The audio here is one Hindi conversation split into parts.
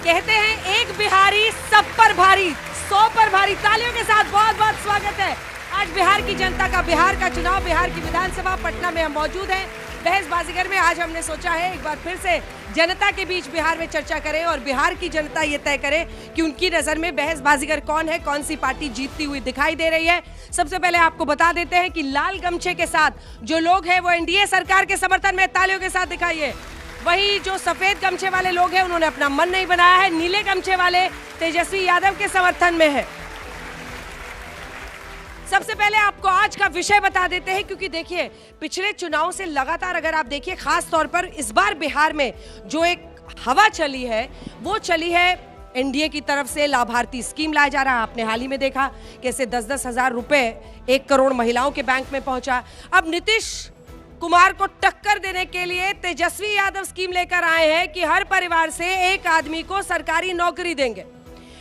कहते हैं एक बिहारी सब पर भारी, 100 पर भारी। तालियों के साथ बहुत बहुत स्वागत है। आज बिहार की जनता का, बिहार का चुनाव, बिहार की विधानसभा पटना में हम मौजूद हैं। बहस बाजीगर में आज हमने सोचा है एक बार फिर से जनता के बीच बिहार में चर्चा करें और बिहार की जनता ये तय करे कि उनकी नजर में बहस बाजीगर कौन है, कौन सी पार्टी जीतती हुई दिखाई दे रही है। सबसे पहले आपको बता देते हैं कि लाल गमछे के साथ जो लोग हैं वो एनडीए सरकार के समर्थन में, तालियों के साथ दिखाइए। वही जो सफेद गमछे वाले लोग हैं उन्होंने अपना मन नहीं बनाया है, नीले गमछे वाले तेजस्वी यादव के समर्थन में है। सबसे पहले आपको आज का विषय बता देते हैं, क्योंकि देखिए पिछले चुनाव से लगातार अगर आप देखिए, खास तौर पर इस बार बिहार में जो एक हवा चली है वो चली है एनडीए की तरफ से। लाभार्थी स्कीम लाया जा रहा है। आपने हाल ही में देखा कैसे 10-10 हजार रुपए 1 करोड़ महिलाओं के बैंक में पहुंचा। अब नीतीश कुमार को टक्कर देने के लिए तेजस्वी यादव स्कीम लेकर आए हैं कि हर परिवार से एक आदमी को सरकारी नौकरी देंगे।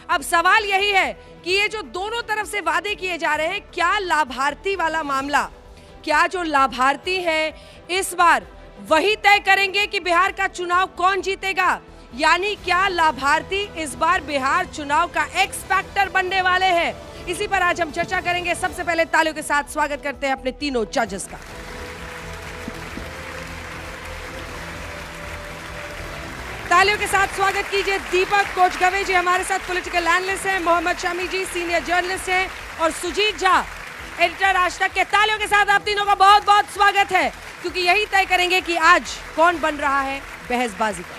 अब सवाल यही है कि ये जो दोनों तरफ से वादे किए जा रहे हैं, क्या लाभार्थी वाला मामला, क्या जो लाभार्थी हैं इस बार वही तय करेंगे कि बिहार का चुनाव कौन जीतेगा? यानी क्या लाभार्थी इस बार बिहार चुनाव का एक्स फैक्टर बनने वाले हैं? इसी पर आज हम चर्चा करेंगे। सबसे पहले तालियों के साथ स्वागत करते हैं अपने तीनों जजेस का। तालियों के साथ स्वागत कीजिए दीपक कोचगवे जी, हमारे साथ पॉलिटिकल एनालिस्ट हैं, मोहम्मद शमी जी सीनियर जर्नलिस्ट हैं, और सुजीत झा एडिटर आज तक के। तालियों के साथ आप तीनों का बहुत बहुत स्वागत है, क्योंकि यही तय करेंगे कि आज कौन बन रहा है बहसबाजी का।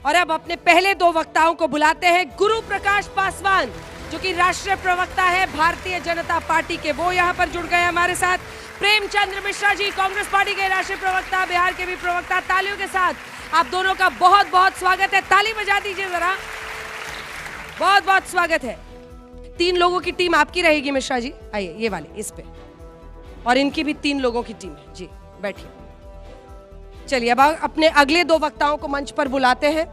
और अब अपने पहले 2 वक्ताओं को बुलाते हैं। गुरु प्रकाश पासवान जो कि राष्ट्रीय प्रवक्ता है भारतीय जनता पार्टी के, वो यहाँ पर जुड़ गए हमारे साथ। प्रेमचंद्र मिश्रा जी कांग्रेस पार्टी के राष्ट्रीय प्रवक्ता, बिहार के भी प्रवक्ता। तालियों के साथ आप दोनों का बहुत बहुत स्वागत है। ताली बजा दीजिए जरा, बहुत बहुत स्वागत है। 3 लोगों की टीम आपकी रहेगी मिश्रा जी, आइए ये वाली इस पे, और इनकी भी 3 लोगों की टीम है जी, बैठिए। चलिए अब अपने अगले 2 वक्ताओं को मंच पर बुलाते हैं।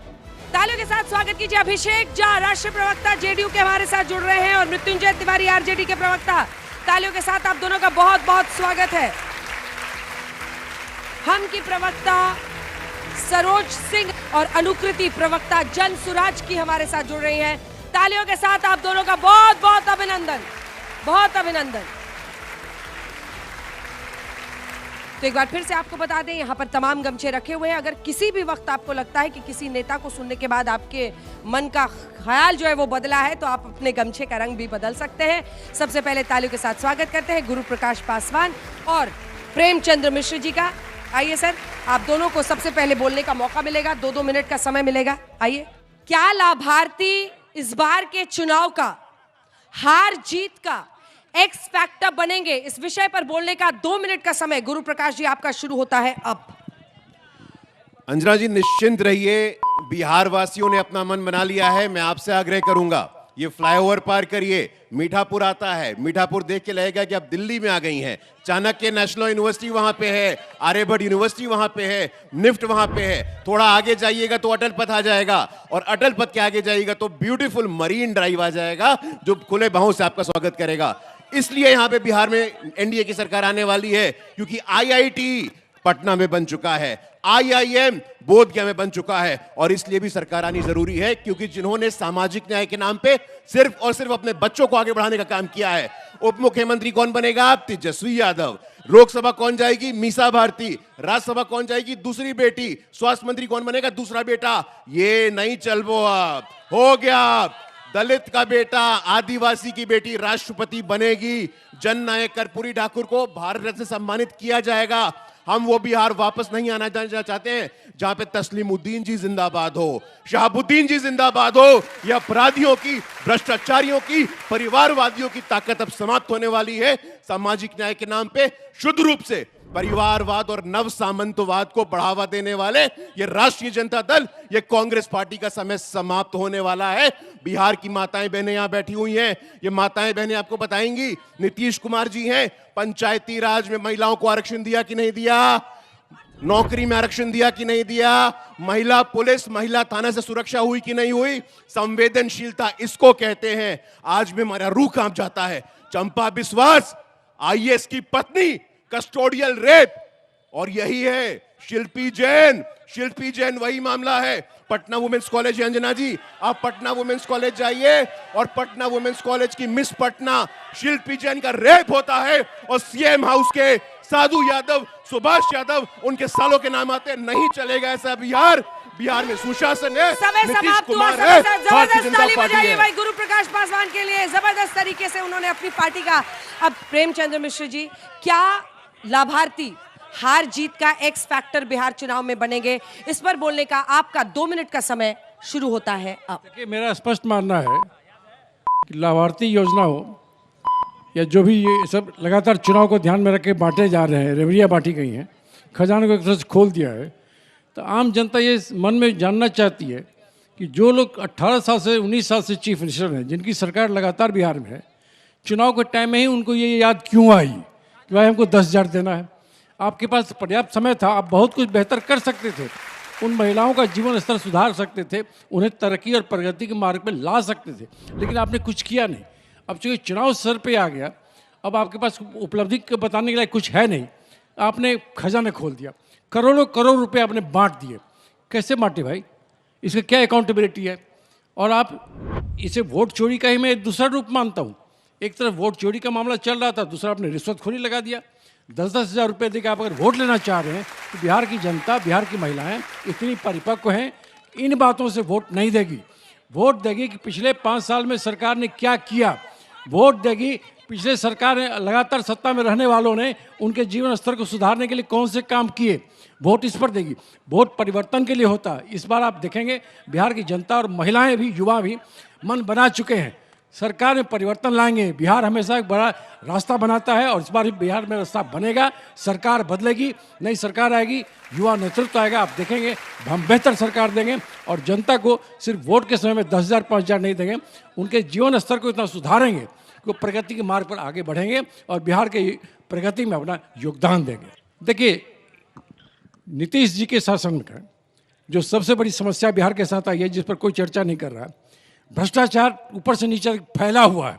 तालियों के साथ स्वागत कीजिए अभिषेक झा राष्ट्रीय प्रवक्ता जेडीयू के हमारे साथ जुड़ रहे हैं, और मृत्युंजय तिवारी आरजेडी के प्रवक्ता। तालियों के साथ आप दोनों का बहुत बहुत स्वागत है। हम की प्रवक्ता सरोज सिंह और अनुकृति प्रवक्ता जन सुराज की हमारे साथ जुड़ रही हैं। तालियों के साथ आप दोनों का बहुत बहुत अभिनंदन, बहुत अभिनंदन। तो एक बार फिर से आपको बता दें, यहाँ पर तमाम गमछे रखे हुए हैं। अगर किसी भी वक्त आपको लगता है कि किसी नेता को सुनने के बाद आपके मन का ख्याल जो है वो बदला है, तो आप अपने गमछे का रंग भी बदल सकते हैं। सबसे पहले तालियों के साथ स्वागत करते हैं गुरु प्रकाश पासवान और प्रेमचंद्र मिश्र जी का। आइए सर, आप दोनों को सबसे पहले बोलने का मौका मिलेगा, 2-2 मिनट का समय मिलेगा। आइए, क्या लाभार्थी इस बार के चुनाव का, हार जीत का एक्स फैक्टर बनेंगे? इस विषय पर बोलने का 2 मिनट का समय गुरु प्रकाश जी आपका शुरू होता है अब। अंजना जी निश्चिंत रहिए, बिहार वासियों ने अपना मन बना लिया है। मैं आपसे आग्रह करूंगा, ये फ्लाईओवर पार करिए, मीठापुर आता है, मीठापुर देख के लगेगा कि आप दिल्ली में आ गई हैं। चाणक्य नेशनल यूनिवर्सिटी वहां पे है, आर्यभट्ट यूनिवर्सिटी वहां पे है, निफ्ट वहां पे है। थोड़ा आगे जाइएगा तो अटल पथ आ जाएगा, और अटल पथ के आगे जाइएगा तो ब्यूटीफुल मरीन ड्राइव आ जाएगा, जो खुले बाहों से आपका स्वागत करेगा। इसलिए यहां पे बिहार में एनडीए की सरकार आने वाली है, क्योंकि आईआईटी पटना में बन चुका है, आईआईएम बोधगया में बन चुका है, और इसलिए भी सरकार आनी जरूरी है, क्योंकि जिन्होंने सामाजिक न्याय के नाम पे सिर्फ और सिर्फ अपने बच्चों को आगे बढ़ाने का काम किया है। उप मुख्यमंत्री कौन बनेगा? आप, तेजस्वी यादव। लोकसभा कौन जाएगी? मीसा भारती। राज्यसभा कौन जाएगी? दूसरी बेटी। स्वास्थ्य मंत्री कौन बनेगा? दूसरा बेटा। ये नहीं चलबो, अब हो गया। दलित का बेटा, आदिवासी की बेटी राष्ट्रपति बनेगी। जननायक कर्पूरी ठाकुर को भारत रत्न से सम्मानित किया जाएगा। हम वो बिहार वापस नहीं आना चाहते हैं जहां पे तस्लीमुद्दीन जी जिंदाबाद हो, शहाबुद्दीन जी जिंदाबाद हो। या अपराधियों की, भ्रष्टाचारियों की, परिवारवादियों की ताकत अब समाप्त होने वाली है। सामाजिक न्याय के नाम पे शुद्ध रूप से परिवारवाद और नव सामंतवाद को बढ़ावा देने वाले ये राष्ट्रीय जनता दल, ये कांग्रेस पार्टी का समय समाप्त होने वाला है। बिहार की माताएं बहनें यहां बैठी हुई हैं, ये माताएं बहनें आपको बताएंगी। नीतीश कुमार जी हैं, पंचायती राज में महिलाओं को आरक्षण दिया कि नहीं दिया? नौकरी में आरक्षण दिया कि नहीं दिया? महिला पुलिस, महिला थाना से सुरक्षा हुई कि नहीं हुई? संवेदनशीलता इसको कहते हैं। आज भी हमारा रूह कांप जाता है। चंपा बिस्वास, आईएएस की पत्नी, कस्टोडियल रेप, और यही है शिल्पी जैन। शिल्पी जैन वही मामला है। पटना वुमेन्स कॉलेज है अंजना जी, आप पटना वुमेन्स कॉलेज जाइए और पटना वुमेन्स कॉलेज की मिस पटना शिल्पी जैन का रेप होता है और सीएम हाउस के साधु यादव, सुभाष यादव, उनके सालों के नाम आते, नहीं चलेगा ऐसा बिहार में सुशासन है, समय नीतीश समाप्त हुआ। कुमार है, भारतीय जबरदस्त जनता ताली पार्टी बजाइए है। भाई गुरु प्रकाश पासवान के लिए, जबरदस्त तरीके से उन्होंने अपनी पार्टी का। अब प्रेमचंद्र मिश्र जी, क्या लाभार्थी हार जीत का एक्स फैक्टर बिहार चुनाव में बनेंगे, इस पर बोलने का आपका 2 मिनट का समय शुरू होता है अब। देखिए, मेरा स्पष्ट मानना है कि लाभार्थी योजना हो या जो भी ये सब लगातार चुनाव को ध्यान में रख के बांटे जा रहे हैं, रेवड़ियाँ बांटी गई हैं, खजाने को एक तरह से खोल दिया है, तो आम जनता ये मन में जानना चाहती है कि जो लोग 18 साल से 19 साल से चीफ मिनिस्टर हैं, जिनकी सरकार लगातार बिहार में है, चुनाव के टाइम में ही उनको ये याद क्यों आई कि भाई हमको 10,000 देना है। आपके पास पर्याप्त समय था, आप बहुत कुछ बेहतर कर सकते थे, उन महिलाओं का जीवन स्तर सुधार सकते थे, उन्हें तरक्की और प्रगति के मार्ग पर ला सकते थे, लेकिन आपने कुछ किया नहीं। अब चूँकि चुनाव सर पे आ गया, अब आपके पास उपलब्धि बताने के लिए कुछ है नहीं, आपने खजाना खोल दिया, करोड़ों करोड़ रुपए आपने बांट दिए। कैसे बांटे भाई, इसका क्या अकाउंटेबिलिटी है? और आप इसे वोट चोरी का ही मैं दूसरा रूप मानता हूँ। एक तरफ वोट चोरी का मामला चल रहा था, दूसरा आपने रिश्वतखोरी लगा दिया। 10-10 हज़ार रुपये देकर आप अगर वोट लेना चाह रहे हैं तो बिहार की जनता, बिहार की महिलाएं इतनी परिपक्व हैं, इन बातों से वोट नहीं देगी। वोट देगी कि पिछले 5 साल में सरकार ने क्या किया, वोट देगी पिछले सरकार ने लगातार सत्ता में रहने वालों ने उनके जीवन स्तर को सुधारने के लिए कौन से काम किए, वोट इस पर देगी। वोट परिवर्तन के लिए होता है। इस बार आप देखेंगे बिहार की जनता और महिलाएं भी, युवा भी मन बना चुके हैं, सरकार में परिवर्तन लाएंगे। बिहार हमेशा एक बड़ा रास्ता बनाता है और इस बार भी बिहार में रास्ता बनेगा, सरकार बदलेगी, नई सरकार आएगी, युवा नेतृत्व आएगा, आप देखेंगे हम बेहतर सरकार देंगे और जनता को सिर्फ वोट के समय में 10,000 5,000 नहीं देंगे, उनके जीवन स्तर को इतना सुधारेंगे कि वो प्रगति के मार्ग पर आगे बढ़ेंगे और बिहार के प्रगति में अपना योगदान देंगे। देखिए, नीतीश जी के शासन का जो सबसे बड़ी समस्या बिहार के साथ आई है, जिस पर कोई चर्चा नहीं कर रहा, भ्रष्टाचार ऊपर से नीचे फैला हुआ है।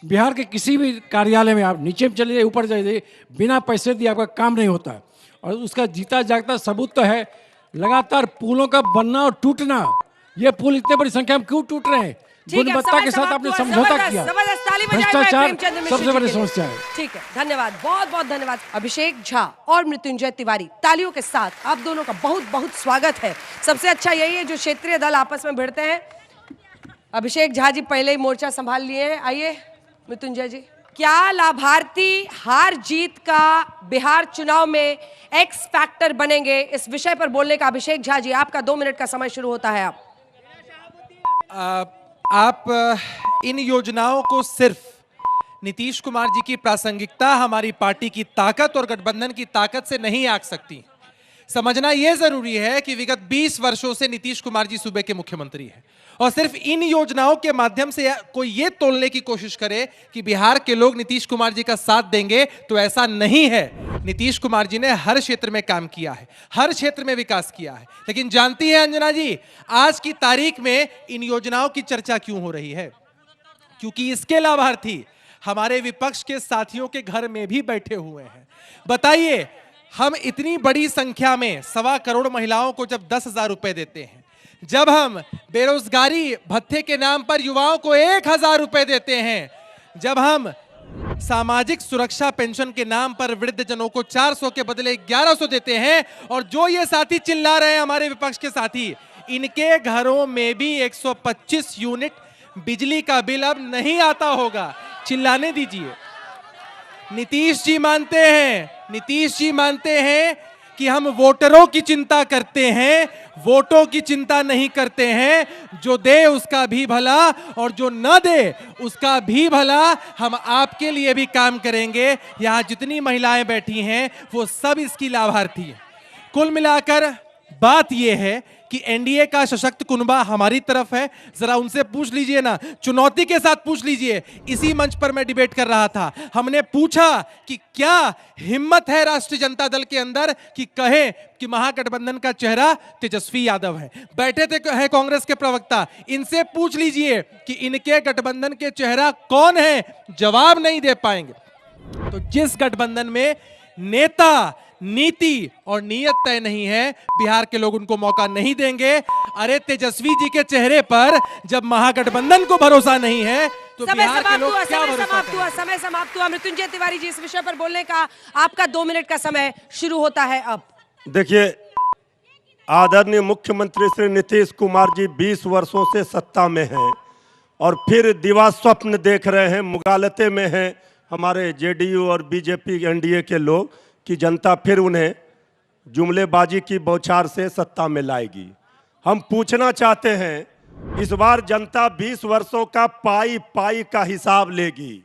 बिहार के किसी भी कार्यालय में आप नीचे चले जाइए, ऊपर जाइए, बिना पैसे दिए आपका काम नहीं होता है। और उसका जीता जागता सबूत तो है लगातार पुलों का बनना और टूटना। ये पुल इतने बड़ी संख्या में क्यों टूट रहे हैं? गुणवत्ता के साथ आपने समझौता किया। भ्रष्टाचार सबसे बड़ी समस्या है। ठीक है, धन्यवाद, बहुत बहुत धन्यवाद। अभिषेक झा और मृत्युंजय तिवारी, तालियों के साथ आप दोनों का बहुत बहुत स्वागत है। सबसे अच्छा यही है जो क्षेत्रीय दल आपस में भिड़ते हैं। अभिषेक झा जी पहले ही मोर्चा संभाल लिए हैं, आइए मृत्युंजय जी। क्या लाभार्थी हार जीत का बिहार चुनाव में एक्स फैक्टर बनेंगे, इस विषय पर बोलने का अभिषेक झा जी आपका 2 मिनट का समय शुरू होता है। आप इन योजनाओं को सिर्फ नीतीश कुमार जी की प्रासंगिकता, हमारी पार्टी की ताकत और गठबंधन की ताकत से नहीं आंक सकती। समझना यह जरूरी है कि विगत 20 वर्षों से नीतीश कुमार जी सूबे के मुख्यमंत्री हैं और सिर्फ इन योजनाओं के माध्यम से कोई ये तोलने की कोशिश करे कि बिहार के लोग नीतीश कुमार जी का साथ देंगे, तो ऐसा नहीं है। नीतीश कुमार जी ने हर क्षेत्र में काम किया है, हर क्षेत्र में विकास किया है। लेकिन जानती है अंजना जी, आज की तारीख में इन योजनाओं की चर्चा क्यों हो रही है? क्योंकि इसके लाभार्थी हमारे विपक्ष के साथियों के घर में भी बैठे हुए हैं। बताइए, हम इतनी बड़ी संख्या में 1.25 करोड़ महिलाओं को जब 10,000 रुपए देते हैं, जब हम बेरोजगारी भत्ते के नाम पर युवाओं को 1,000 रुपए देते हैं, जब हम सामाजिक सुरक्षा पेंशन के नाम पर वृद्धजनों को 400 के बदले 1,100 देते हैं, और जो ये साथी चिल्ला रहे हैं हमारे विपक्ष के साथी, इनके घरों में भी 125 यूनिट बिजली का बिल अब नहीं आता होगा। चिल्लाने दीजिए। नीतीश जी मानते हैं कि हम वोटरों की चिंता करते हैं, वोटों की चिंता नहीं करते हैं। जो दे उसका भी भला और जो न दे उसका भी भला, हम आपके लिए भी काम करेंगे। यहाँ जितनी महिलाएं बैठी हैं वो सब इसकी लाभार्थी हैं। कुल मिलाकर बात यह है कि एनडीए का सशक्त कुनबा हमारी तरफ है। जरा उनसे पूछ लीजिए ना, चुनौती के साथ पूछ लीजिए। इसी मंच पर मैं डिबेट कर रहा था, हमने पूछा कि क्या हिम्मत है राष्ट्रीय जनता दल के अंदर कि कहे कि महागठबंधन का चेहरा तेजस्वी यादव है। बैठे थे है कांग्रेस के प्रवक्ता, इनसे पूछ लीजिए कि इनके गठबंधन के चेहरा कौन है, जवाब नहीं दे पाएंगे। तो जिस गठबंधन में नेता नीति और नीयत तय नहीं है, बिहार के लोग उनको मौका नहीं देंगे। अरे तेजस्वी जी के चेहरे पर जब महागठबंधन को भरोसा नहीं है तो बिहार के लोग क्या भरोसा करेंगे? समय समाप्त हुआ। मृत्युंजय तिवारी जी, इस विषय पर बोलने का आपका 2 मिनट का समय शुरू होता है अब। देखिए, आदरणीय मुख्यमंत्री श्री नीतीश कुमार जी 20 वर्षों से सत्ता में हैं और फिर दिवा स्वप्न देख रहे हैं, मुगालते में हैं हमारे जेडीयू और बीजेपी एनडीए के लोग कि जनता फिर उन्हें जुमलेबाजी की बौछार से सत्ता में लाएगी। हम पूछना चाहते हैं, इस बार जनता 20 वर्षों का पाई पाई का हिसाब लेगी।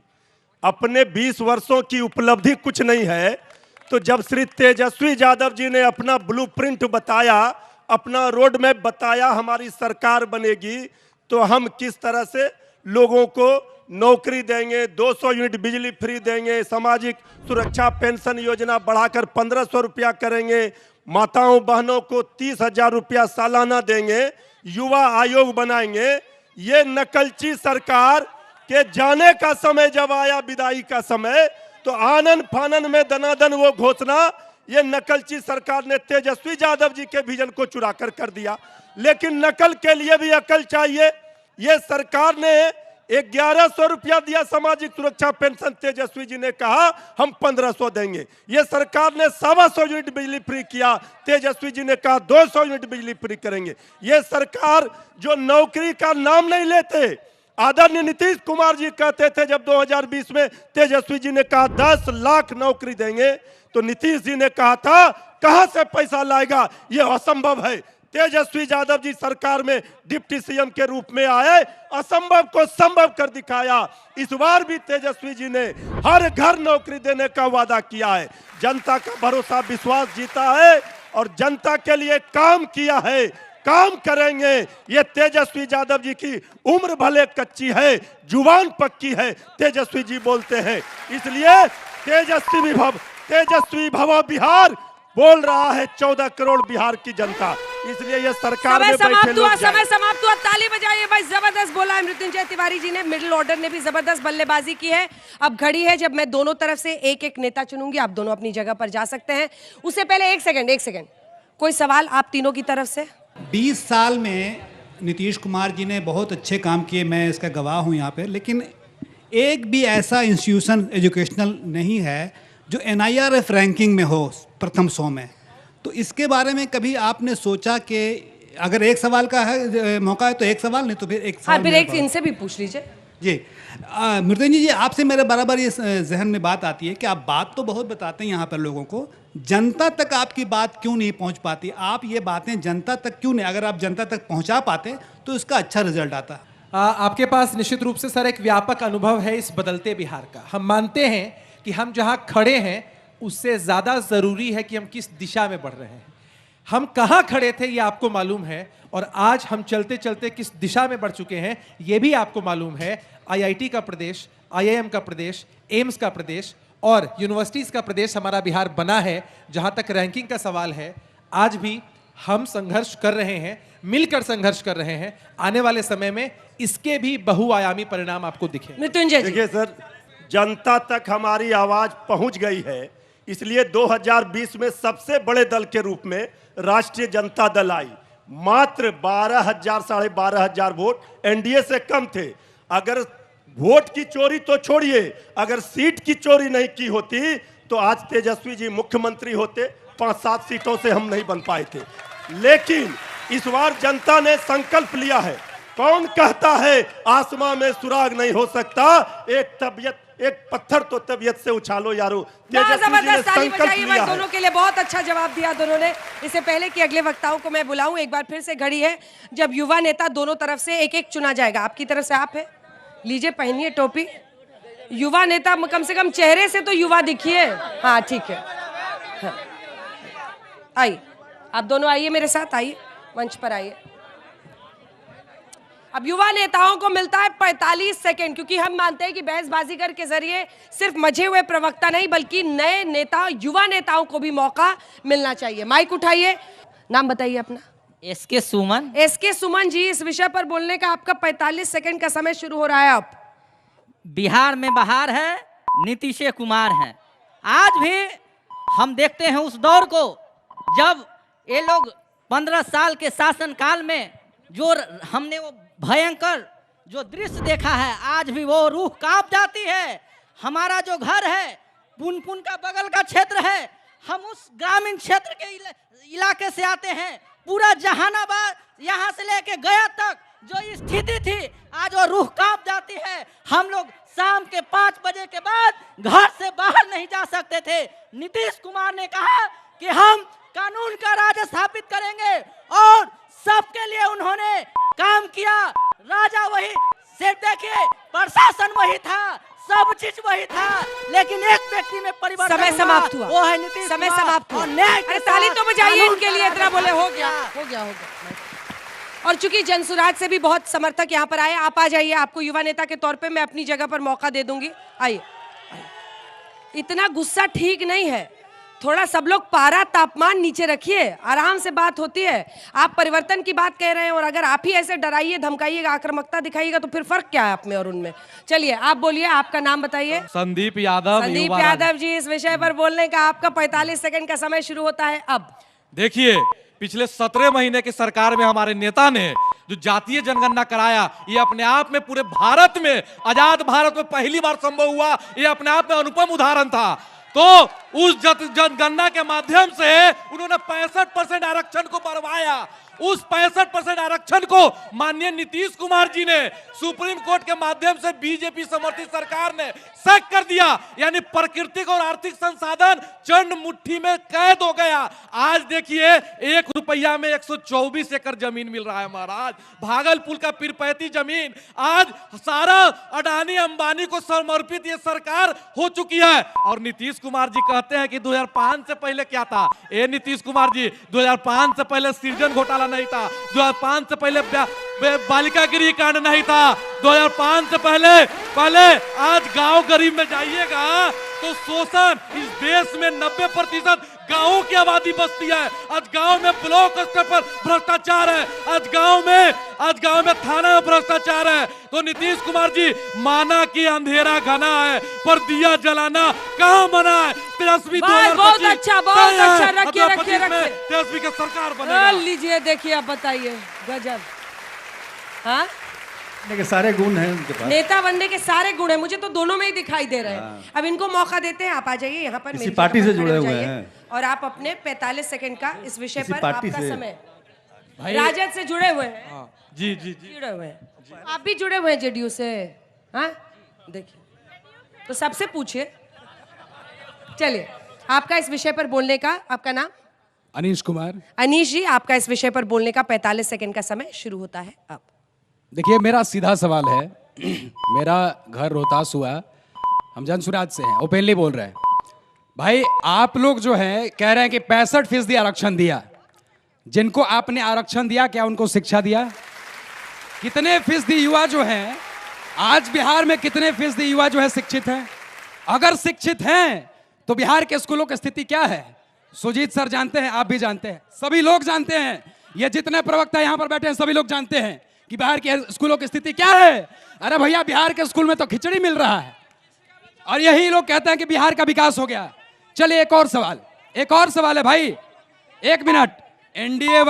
अपने 20 वर्षों की उपलब्धि कुछ नहीं है, तो जब श्री तेजस्वी यादव जी ने अपना ब्लूप्रिंट बताया, अपना रोड मैप बताया, हमारी सरकार बनेगी तो हम किस तरह से लोगों को नौकरी देंगे, 200 यूनिट बिजली फ्री देंगे, सामाजिक सुरक्षा पेंशन योजना बढ़ाकर 1500 रुपया करेंगे, माताओं बहनों को 30,000 रुपया सालाना देंगे, युवा आयोग बनाएंगे। ये नकलची सरकार के जाने का समय जब आया, विदाई का समय, तो आनन फानन में दनादन वो घोषणा ये नकलची सरकार ने तेजस्वी यादव जी के विजन को चुराकर कर दिया। लेकिन नकल के लिए भी अकल चाहिए। ये सरकार ने 1100 रुपया दिया सामाजिक सुरक्षा पेंशन, तेजस्वी जी ने कहा हम 1500 देंगे। ये सरकार ने 125 यूनिट बिजली फ्री किया, तेजस्वी जी ने कहा 200 यूनिट बिजली फ्री करेंगे। ये सरकार जो नौकरी का नाम नहीं लेते, आदरणीय नीतीश कुमार जी कहते थे जब 2020 में तेजस्वी जी ने कहा 10 लाख नौकरी देंगे, तो नीतीश जी ने कहा था कहां से पैसा लाएगा, ये असंभव है। तेजस्वी यादव जी सरकार में डिप्टी सीएम के रूप में आए, असंभव को संभव कर दिखाया। इस बार भी तेजस्वी जी ने हर घर नौकरी देने का वादा किया है, जनता का भरोसा विश्वास जीता है और जनता के लिए काम किया है, काम करेंगे। ये तेजस्वी यादव जी की उम्र भले कच्ची है, जुबान पक्की है, तेजस्वी जी बोलते हैं, इसलिए तेजस्वी भव बिहार बोल रहा है 14 करोड़ बिहार की जनता। इसलिए ये सरकार में बैठे लोग समय समाप्त हुआ। ताली बजाइए भाई, जबरदस्त बोला है मृत्युंजय तिवारी जी ने। मिडिल ऑर्डर ने भी जबरदस्त बल्लेबाजी की है। अब घड़ी है जब मैं दोनों तरफ से एक एक नेता चुनूंगी, आप दोनों अपनी जगह पर जा सकते हैं। उससे पहले एक सेकंड, कोई सवाल आप तीनों की तरफ से? 20 साल में नीतीश कुमार जी ने बहुत अच्छे काम किए, मैं इसका गवाह हूँ यहाँ पे, लेकिन एक भी ऐसा इंस्टीट्यूशन एजुकेशनल नहीं है जो NIRF रैंकिंग में हो प्रथम 100 में। तो इसके बारे में कभी आपने सोचा कि अगर एक सवाल का है मौका है तो एक सवाल, नहीं तो फिर एक सवाल? हाँ, फिर एक इनसे भी पूछ लीजिए जी। मृत्युंजय जी, आपसे मेरे बराबर ये जहन में बात आती है कि आप बात तो बहुत बताते हैं यहाँ पर लोगों को, जनता तक आपकी बात क्यों नहीं पहुँच पाती? आप ये बातें जनता तक क्यों नहीं, अगर आप जनता तक पहुँचा पाते तो इसका अच्छा रिजल्ट आता। आपके पास निश्चित रूप से सर एक व्यापक अनुभव है इस बदलते बिहार का। हम मानते हैं कि हम जहां खड़े हैं उससे ज्यादा जरूरी है कि हम किस दिशा में बढ़ रहे हैं। हम कहां खड़े थे ये आपको मालूम है, और आज हम चलते चलते किस दिशा में बढ़ चुके हैं ये भी आपको मालूम है। IIT का प्रदेश, IIM का प्रदेश, एम्स का प्रदेश और यूनिवर्सिटीज का प्रदेश हमारा बिहार बना है। जहां तक रैंकिंग का सवाल है, आज भी हम संघर्ष कर रहे हैं, मिलकर संघर्ष कर रहे हैं। आने वाले समय में इसके भी बहुआयामी परिणाम आपको दिखे। मृत्युंजय जी, देखिए सर, जनता तक हमारी आवाज पहुंच गई है, इसलिए 2020 में सबसे बड़े दल के रूप में राष्ट्रीय जनता दल आई। मात्र 12,000 साढ़े 12,000 वोट एनडीए से कम थे। अगर वोट की चोरी तो छोड़िए, अगर सीट की चोरी नहीं की होती तो आज तेजस्वी जी मुख्यमंत्री होते। 5-7 सीटों से हम नहीं बन पाए थे। लेकिन इस बार जनता ने संकल्प लिया है। कौन कहता है आसमां में सुराग नहीं हो सकता, एक पत्थर तो तबीयत से उछालो यारो। जबरदस्त ताली बजाइए भाई, दोनों के लिए बहुत अच्छा जवाब दिया दोनों ने। इससे पहले कि अगले वक्ताओं को मैं बुलाऊं, एक बार फिर से घड़ी है जब युवा नेता दोनों तरफ से एक एक चुना जाएगा। आपकी तरफ से आप है, लीजिए पहनिए टोपी। युवा नेता कम से कम चेहरे से तो युवा दिखिए। हाँ ठीक है, हाँ। आइए आप दोनों, आइए मेरे साथ, आइए मंच पर आइए। अब युवा नेताओं को मिलता है 45 सेकंड, क्योंकि हम मानते हैं कि बहसबाजी के जरिए सिर्फ मजे हुए प्रवक्ता नहीं बल्कि नए नेता, युवा नेताओं को भी मौका मिलना चाहिए। माइक उठाइए, नाम बताइए अपना। एसके सुमन। एसके सुमन जी, इस विषय पर बोलने का आपका 45 सेकंड का समय शुरू हो रहा है अब। बिहार में बहार है, नीतीश कुमार है। आज भी हम देखते हैं उस दौर को जब ये लोग 15 साल के शासनकाल में जो हमने वो भयंकर जो दृश्य देखा है, आज भी वो रूह कांप जाती है। हमारा जो घर है पुनपुन का बगल का क्षेत्र है, हम उस ग्रामीण क्षेत्र के इलाके से आते हैं। पूरा जहानाबाद यहाँ से लेके गया तक जो स्थिति थी, आज वो रूह कांप जाती है। हम लोग शाम के 5 बजे के बाद घर से बाहर नहीं जा सकते थे। नीतीश कुमार ने कहा कि हम कानून का राज स्थापित करेंगे और सबके लिए उन्होंने काम किया। राजा वही, सिर्फ देखिए प्रशासन वही था, सब चीज वही था, लेकिन एक व्यक्ति में परिवर्तन समय समाप्त हुआ, वो है नीतीश समय कुमार। समाप्त हुआ। और न्याय के अरे ताली साथ तो बजाइए कानून इनके का लिए, इतना बोले हो राज गया हो गया हो गया। और चूंकि जनसुराज से भी बहुत समर्थक यहाँ पर आए, आप आ जाइए, आपको युवा नेता के तौर पे मैं अपनी जगह पर मौका दे दूंगी। आइए, इतना गुस्सा ठीक नहीं है, थोड़ा सब लोग पारा तापमान नीचे रखिए, आराम से बात होती है। आप परिवर्तन की बात कह रहे हैं और अगर आप ही ऐसे डराइए धमकाइएगा, आक्रामकता दिखाइएगा तो फिर फर्क क्या है आप में और उनमें। चलिए आप बोलिए, आपका नाम बताइए। संदीप यादव। संदीप यादव जी, इस विषय पर बोलने का आपका 45 सेकंड का समय शुरू होता है अब। देखिए, पिछले 17 महीने की सरकार में हमारे नेता ने जो जातीय जनगणना कराया, ये अपने आप में पूरे भारत में, आजाद भारत में पहली बार संभव हुआ। ये अपने आप में अनुपम उदाहरण था। तो उस जनगणना के माध्यम से उन्होंने 65% आरक्षण को बढ़वाया। उस 65% आरक्षण को माननीय नीतीश कुमार जी ने सुप्रीम कोर्ट के माध्यम से बीजेपी समर्थित सरकार ने सख्त कर दिया। यानी प्राकृतिक और आर्थिक संसाधन चंड मुट्ठी में कैद हो गया। आज देखिए, 1 रुपया में 124 एकड़ जमीन मिल रहा है महाराज। भागलपुर का पीरपैती जमीन आज सारा अडानी अंबानी को समर्पित ये सरकार हो चुकी है। और नीतीश कुमार जी कहते हैं कि 2005 से पहले क्या था। ए नीतीश कुमार जी, 2005 से पहले सृजन घोटाला नहीं था, 2005 से पहले बालिका गृह कांड नहीं था, 2005 से पहले आज गांव गरीब में जाइएगा तो शोषण, इस देश में 90% गांवों की आबादी बसती है। आज गांव में ब्लॉक स्तर पर भ्रष्टाचार है, आज गांव में थाना में भ्रष्टाचार है। तो नीतीश कुमार जी, माना कि अंधेरा घना है पर दिया जलाना कहाँ मना है। तेजस्वी बहुत अच्छा, रखिए तेजस्वी की सरकार बनेगा। लीजिए, देखिए आप बताइए, गजब। हाँ, के सारे गुण हैं उनके पास, नेता बनने के सारे गुण हैं, मुझे तो दोनों में ही दिखाई दे रहे हैं। अब इनको मौका देते हैं, आप आ जाइए यहाँ पर, किसी पार्टी से जुड़े हुए हैं और आप अपने 45 सेकंड का इस विषय पर आपका समय। भाई, राजद से जुड़े हुए हैं। जी जी जी, जुड़े हुए हैं, आप भी जुड़े हुए हैं जेडीयू से। हाँ, देखिए तो सबसे पूछिए। चलिए, आपका इस विषय पर बोलने का, आपका नाम? अनीश कुमार। अनीश जी, आपका इस विषय पर बोलने का 45 सेकंड का समय शुरू होता है अब। देखिए, मेरा सीधा सवाल है। मेरा घर रोहतास हुआ, हम जनसुराज से हैं, ओपनली बोल रहे हैं। भाई, आप लोग जो है कह रहे हैं कि 65% आरक्षण दिया। जिनको आपने आरक्षण दिया, क्या उनको शिक्षा दिया? कितने फीसदी युवा जो हैं आज बिहार में, कितने फीसदी युवा जो है शिक्षित हैं? अगर शिक्षित हैं तो बिहार के स्कूलों की स्थिति क्या है? सुजीत सर जानते हैं, आप भी जानते हैं, सभी लोग जानते हैं, ये जितने प्रवक्ता यहाँ पर बैठे हैं सभी लोग जानते हैं कि बिहार के स्कूलों की स्थिति क्या है। अरे भैया, बिहार के स्कूल में तो खिचड़ी मिल रहा है और यही लोग कहते हैं कि बिहार का विकास हो गया। चलिए, एक और सवाल है भाई, 1 मिनट। एनडीए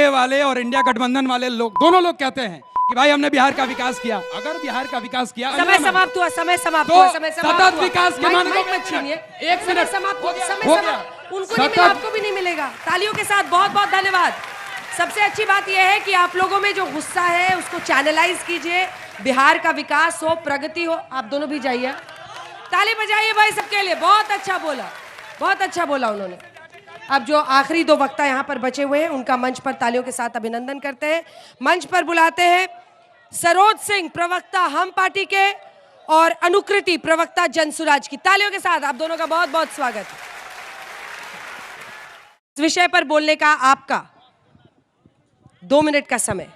वाले और इंडिया गठबंधन वाले लोग, दोनों लोग कहते हैं कि भाई हमने बिहार का विकास किया। अगर बिहार का विकास किया, समय समाप्त हुआ, सतत विकास के मान लो, 1 मिनट समाप्त हो गया। उनको नहीं मिला, आपको भी नहीं मिलेगा। तालियों के साथ बहुत बहुत धन्यवाद। सबसे अच्छी बात यह है कि आप लोगों में जो गुस्सा है उसको चैनलाइज कीजिए, बिहार का विकास हो, प्रगति हो। आप दोनों भी जाइए, ताली बजाइए भाई सबके लिए। बहुत अच्छा बोला उन्होंने। अब जो आखिरी 2 वक्ता यहाँ पर बचे हुए हैं उनका मंच पर तालियों के साथ अभिनंदन करते हैं। मंच पर बुलाते हैं सरोज सिंह, प्रवक्ता हम पार्टी के, और अनुकृति, प्रवक्ता जनसुराज की। तालियों के साथ आप दोनों का बहुत बहुत स्वागत। इस विषय पर बोलने का आपका 2 मिनट का समय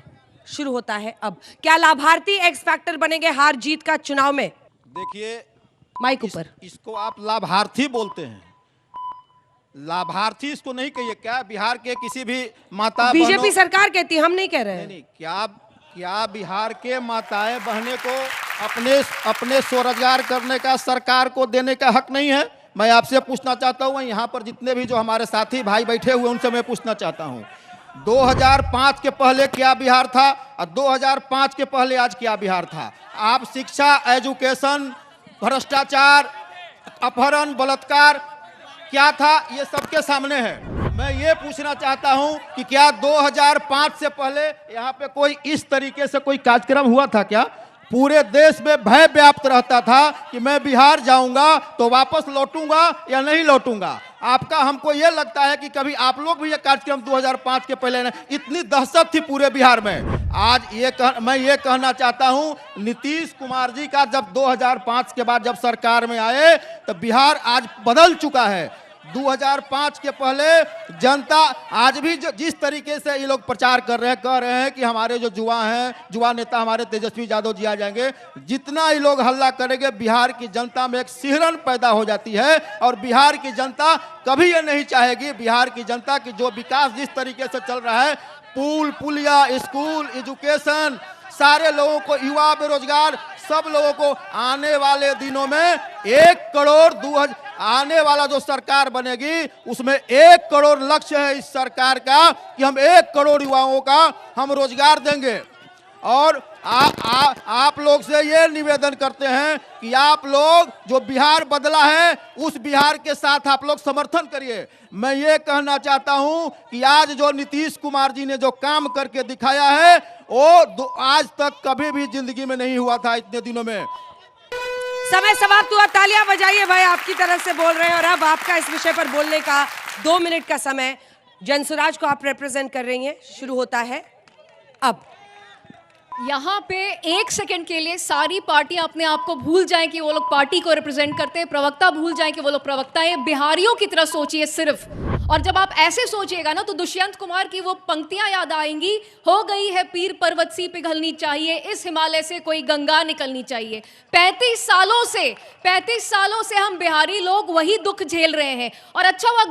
शुरू होता है अब। क्या लाभार्थी एक्स फैक्टर बनेंगे हार जीत का चुनाव में? देखिए, माइक ऊपर। इसको आप लाभार्थी बोलते हैं, लाभार्थी इसको नहीं कहिए। क्या बिहार के किसी भी माता, बीजेपी सरकार कहती, हम नहीं कह रहे हैं। नहीं, क्या बिहार के माताएं बहनें को अपने स्वरोजगार करने का सरकार को देने का हक नहीं है? मैं आपसे पूछना चाहता हूँ, यहाँ पर जितने भी जो हमारे साथी भाई बैठे हुए उनसे मैं पूछना चाहता हूँ, 2005 के पहले क्या बिहार था और 2005 के पहले आज क्या बिहार था? आप शिक्षा, एजुकेशन, भ्रष्टाचार, अपहरण, बलात्कार क्या था, ये सबके सामने है। मैं ये पूछना चाहता हूं कि क्या 2005 से पहले यहाँ पे कोई इस तरीके से कोई कार्यक्रम हुआ था क्या? पूरे देश में भय व्याप्त रहता था कि मैं बिहार जाऊंगा तो वापस लौटूंगा या नहीं लौटूंगा। आपका हमको ये लगता है कि कभी आप लोग भी ये कार्यक्रम 2005 के पहले इतनी दहशत थी पूरे बिहार में। आज मैं ये कहना चाहता हूं, नीतीश कुमार जी का जब 2005 के बाद जब सरकार में आए तो बिहार आज बदल चुका है। 2005 के पहले जनता आज भी जिस तरीके से ये लोग प्रचार कह रहे हैं कि हमारे जो युवा नेता हमारे तेजस्वी यादव जी आ जाएंगे, जितना ये लोग हल्ला करेंगे बिहार की जनता में एक सिहरन पैदा हो जाती है और बिहार की जनता कभी ये नहीं चाहेगी, बिहार की जनता की जो विकास जिस तरीके से चल रहा है, पुल पुलिया, स्कूल, एजुकेशन, सारे लोगों को, युवा, बेरोजगार, सब लोगों को आने वाले दिनों में 1 करोड़ आने वाला जो सरकार बनेगी उसमें 1 करोड़ लक्ष्य है इस सरकार का कि हम 1 करोड़ युवाओं का हम रोजगार देंगे। और आप लोग से ये निवेदन करते हैं कि आप लोग जो बिहार बदला है उस बिहार के साथ आप लोग समर्थन करिए। मैं ये कहना चाहता हूं कि आज जो नीतीश कुमार जी ने जो काम करके दिखाया है वो आज तक कभी भी जिंदगी में नहीं हुआ था इतने दिनों में। समय समाप्त हुआ, तालियां बजाइए भाई, आपकी तरफ से बोल रहे हैं। और अब आपका इस विषय पर बोलने का 2 मिनट का समय जनसुराज को आप रिप्रेजेंट कर रही हैं, शुरू होता है अब। यहाँ पे 1 सेकंड के लिए सारी पार्टियां अपने आप को भूल जाएं कि वो लोग पार्टी को रिप्रेजेंट करते हैं, प्रवक्ता भूल जाएं कि वो लोग प्रवक्ता हैं, बिहारियों की तरह सोचिए सिर्फ। और जब आप ऐसे सोचिएगा ना तो दुष्यंत कुमार की वो पंक्तियां याद आएंगी, हो गई है पीर पर्वत सी पिघलनी चाहिए, इस हिमालय से कोई गंगा निकलनी चाहिए। 35 सालों से हम बिहारी लोग वही दुख झेल रहे हैं। और अच्छा हुआ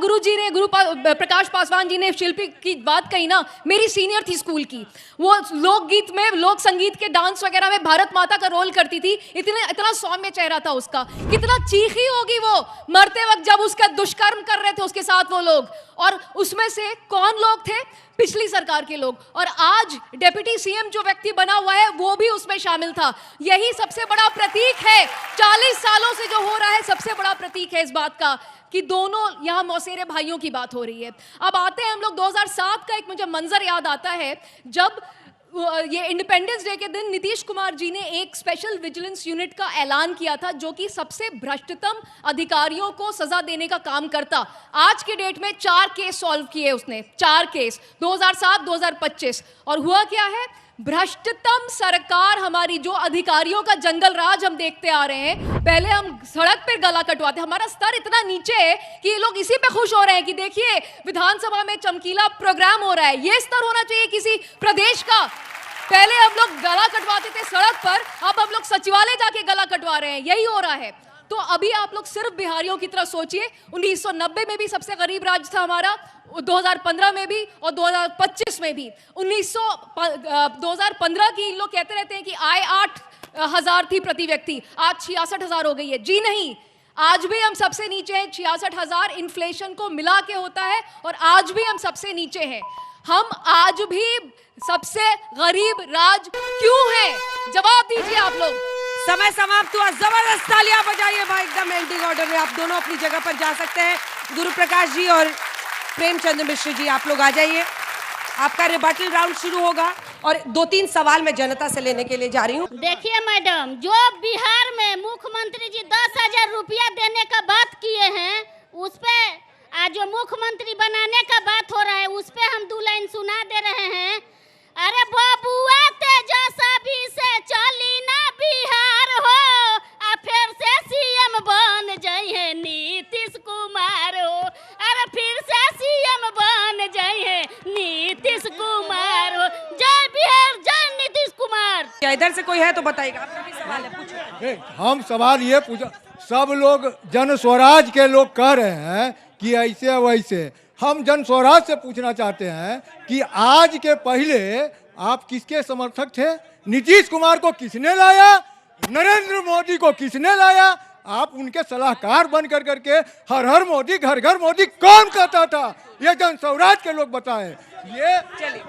प्रकाश पासवान जी ने शिल्पी की बात कही ना, मेरी सीनियर थी स्कूल की, वो लोकगीत में, लोक संगीत के डांस वगैरह में भारत माता का रोल करती थी। इतना सौम्य चेहरा था उसका, कितना चीखी होगी वो मरते वक्त जब उसका दुष्कर्म कर रहे थे उसके साथ वो लोग। और उसमें से कौन लोग थे? पिछली सरकार के लोग। और आज डिप्टी सीएम जो व्यक्ति बना हुआ है वो भी उसमें शामिल था। यही सबसे बड़ा प्रतीक है, 40 सालों से जो हो रहा है सबसे बड़ा प्रतीक है इस बात का कि दोनों यहाँ मौसेरे भाइयों की बात हो रही है। अब आते हैं हम लोग 2007 का एक मुझे मंजर याद आता है, जब ये इंडिपेंडेंस डे के दिन नीतीश कुमार जी ने एक स्पेशल विजिलेंस यूनिट का ऐलान किया था जो कि सबसे भ्रष्टतम अधिकारियों को सजा देने का काम करता। आज के डेट में 4 केस सॉल्व किए उसने, 4 केस 2007-2025। और हुआ क्या है? भ्रष्टतम सरकार हमारी, जो अधिकारियों का जंगल राज हम देखते आ रहे हैं। पहले हम सड़क पे गला कटवाते, हमारा स्तर इतना नीचे है कि ये लोग इसी पे खुश हो रहे हैं कि देखिए विधानसभा में चमकीला प्रोग्राम हो रहा है। ये स्तर होना चाहिए किसी प्रदेश का। पहले हम लोग गला कटवाते थे सड़क पर, अब हम लोग सचिवालय जाके गला कटवा रहे हैं, यही हो रहा है। तो अभी आप लोग सिर्फ बिहारियों की तरह सोचिए। 1990 में भी सबसे गरीब राज्य था हमारा, 2015 में भी और 2025 में भी। 2015 की लोग कहते रहते हैं कि आय 8,000 थी प्रति व्यक्ति, आज 66,000 हो गई है। जी नहीं, आज भी हम सबसे नीचे हैं। 66,000 इन्फ्लेशन को मिला के होता है और आज भी हम सबसे नीचे हैं। हम आज भी सबसे गरीब राज्य क्यों हैं? जवाब दीजिए आप लोग। समय समाप्त हुआ, जबरदस्त तालियां बजाइए भाई, एकदम एंडिंग ऑर्डर में। आप दोनों अपनी जगह पर जा सकते हैं। गुरु प्रकाश जी और प्रेमचंद मिश्र जी आप लोग आ जाइए, आपका रिबटल राउंड शुरू होगा। और 2-3 सवाल मैं जनता से लेने के लिए जा रही हूँ। देखिए मैडम, जो बिहार में मुख्यमंत्री जी 10,000 रुपया देने का बात किए हैं, उस पे आज जो मुख्यमंत्री बनाने का बात हो रहा है उस पे हम 2 लाइन सुना दे रहे हैं। अरे बबुआ तेजस्वी से चली ना बिहार हो, फिर से सीएम बन जाइए नीतीश कुमार हो। अरे फिर से सीएम बन जाइए नीतीश कुमार हो। जय बिहार, जय नीतीश कुमार। क्या इधर से कोई है तो बताइएगा, आपका भी सवाल है, पूछो। हम सवाल ये पूछा, सब लोग जन स्वराज के लोग कह रहे हैं कि ऐसे वैसे, हम जन स्वराज से पूछना चाहते हैं कि आज के पहले आप किसके समर्थक थे? नीतीश कुमार को किसने लाया? नरेंद्र मोदी को किसने लाया? आप उनके सलाहकार बन कर करके हर हर मोदी घर घर मोदी कौन कहता था? ये जन स्वराज के लोग बताएं। ये चलिए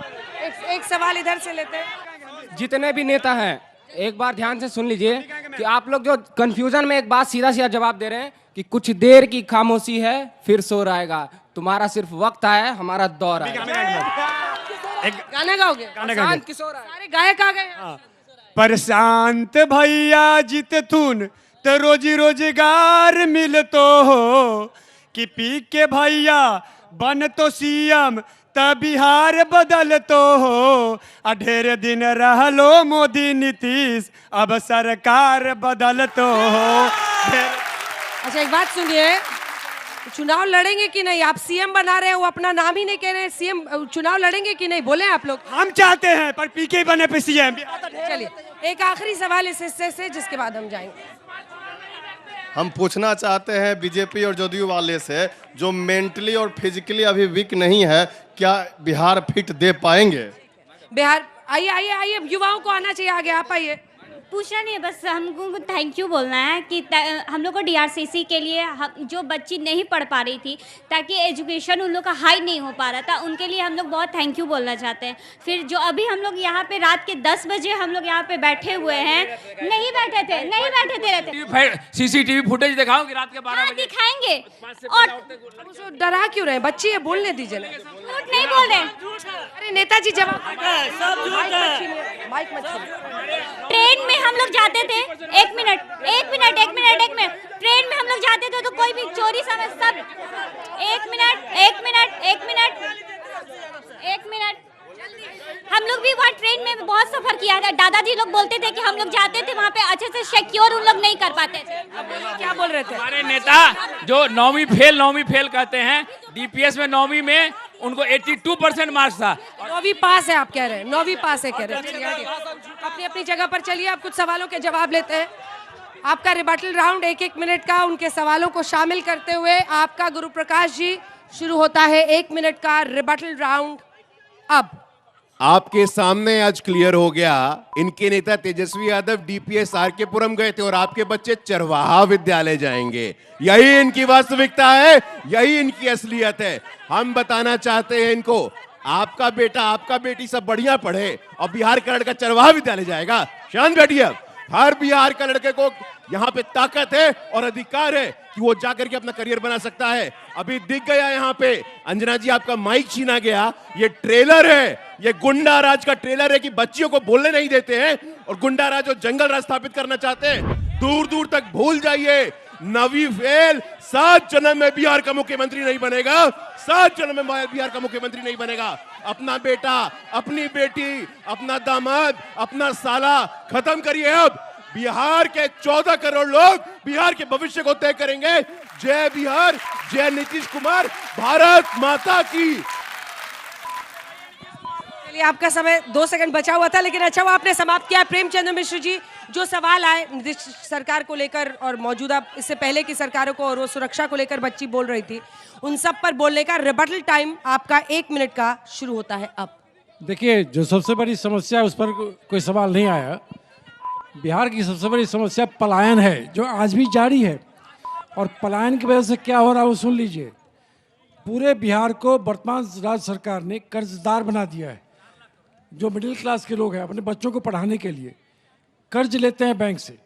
एक सवाल इधर से लेते हैं। जितने भी नेता हैं एक बार ध्यान से सुन लीजिए कि आप लोग जो कंफ्यूजन में एक बात सीधा सीधा जवाब दे रहे हैं कि कुछ देर की खामोशी है फिर शोर आएगा। तुम्हारा सिर्फ वक्त आया, हमारा दौर आया। गाना गाओगे? शांत किशोर आए। सारे गायक आ गए। प्रशांत भैया जित थून तो रोजी रोजगार मिलतो हो कि पी के भैया बन तो सीएम त बिहार बदल तो हो। ढेर दिन रहलो मोदी नीतीश अब सरकार बदल तो हो। अच्छा एक बात सुनिए, चुनाव लड़ेंगे कि नहीं? आप सीएम बना रहे हैं, वो अपना नाम ही नहीं कह रहे हैं। सीएम चुनाव लड़ेंगे कि नहीं? बोले आप लोग। हम चाहते हैं पर पीके बने पे सीएम। चलिए एक आखिरी सवाल इस हिस्से से, जिसके बाद हम जाएंगे। हम पूछना चाहते हैं बीजेपी और जदयू वाले से, जो मेंटली और फिजिकली अभी वीक नहीं है, क्या बिहार फिट दे पाएंगे? बिहार आइए आइए आइए, युवाओं को आना चाहिए आगे। आप आइए। पूछना नहीं है, बस हमको थैंक यू बोलना है कि हम लोग को डीआरसीसी के लिए जो बच्ची नहीं पढ़ पा रही थी, ताकि एजुकेशन उन लोग का हाई नहीं हो पा रहा था, उनके लिए हम लोग बहुत थैंक यू बोलना चाहते हैं। फिर जो अभी हम लोग यहाँ पे रात के 10 बजे हम लोग यहाँ पे बैठे हुए हैं, नहीं बैठे थे रहते। सीसीटीवी फुटेज दिखाओ कि रात के 12 बजे दिखाएंगे। और डरा क्यों रहे? बच्ची है, बोलने दीजिए ना। झूठ नहीं बोल रहे। अरे नेताजी जवाब। ट्रेन में हम लोग जाते थे, एक मिनट ट्रेन में हम लोग जाते थे तो कोई भी चोरी समझ सब। एक मिनट हम लोग भी वहाँ ट्रेन में बहुत सफर किया था। दादाजी लोग बोलते थे कि हम लोग जाते थे वहाँ पे अच्छे से सिक्योर उन लोग नहीं कर पाते थे। क्या बोल रहे थे? हमारे नेता जो 9वीं फेल कहते हैं, डीपीएस में 9वीं में उनको 82% मार्क्स था। 9वीं पास है आप कह रहे हैं? 9वीं पास है कह रहे हैं। अपनी अपनी जगह पर चलिए, आप कुछ सवालों के जवाब लेते हैं। आपका रिबटल राउंड 1-1 मिनट का, उनके सवालों को शामिल करते हुए आपका गुरु प्रकाश जी शुरू होता है 1 मिनट का रिबटल राउंड। अब आपके सामने आज क्लियर हो गया, इनके नेता तेजस्वी यादव डीपीएस आरकेपुरम गए थे और आपके बच्चे चरवाहा विद्यालय जाएंगे। यही इनकी वास्तविकता है, यही इनकी असलियत है। हम बताना चाहते हैं इनको, आपका बेटा आपका बेटी सब बढ़िया पढ़े और बिहार का लड़का चरवाहा विद्यालय जाएगा? शांत बैठिए। अब हर बिहार का लड़के को यहाँ पे ताकत है और अधिकार है कि वो जाकर के अपना करियर बना सकता है। अभी दिख गया यहाँ पे, अंजना जी आपका माइक छीना गया। ये ट्रेलर है, ये गुंडा राज का ट्रेलर है कि बच्चियों को बोलने नहीं देते हैं और गुंडा राज और जंगल राज स्थापित करना चाहते हैं। दूर दूर तक भूल जाइए। 9वीं फेल, 7 जन्म में बिहार का मुख्यमंत्री नहीं बनेगा। 7 जन्म में बिहार का मुख्यमंत्री नहीं बनेगा। अपना बेटा, अपनी बेटी, अपना दामाद, अपना साला खत्म करिए। अब बिहार के 14 करोड़ लोग बिहार के भविष्य को तय करेंगे। जय बिहार, जय नीतीश कुमार, भारत माता की। चलिए आपका समय 2 सेकंड बचा हुआ था, लेकिन अच्छा वो आपने समाप्त किया। प्रेमचंद्र मिश्र जी, जो सवाल आए नीतीश सरकार को लेकर और मौजूदा इससे पहले की सरकारों को और वो सुरक्षा को लेकर बच्ची बोल रही थी, उन सब पर बोलने का रिबटल टाइम आपका 1 मिनट का शुरू होता है अब। देखिए, जो सबसे बड़ी समस्या है उस पर कोई सवाल नहीं आया। बिहार की सबसे बड़ी समस्या पलायन है, जो आज भी जारी है। और पलायन की वजह से क्या हो रहा है वो सुन लीजिए। पूरे बिहार को वर्तमान राज्य सरकार ने कर्जदार बना दिया है। जो मिडिल क्लास के लोग हैं, अपने बच्चों को पढ़ाने के लिए कर्ज लेते हैं बैंक से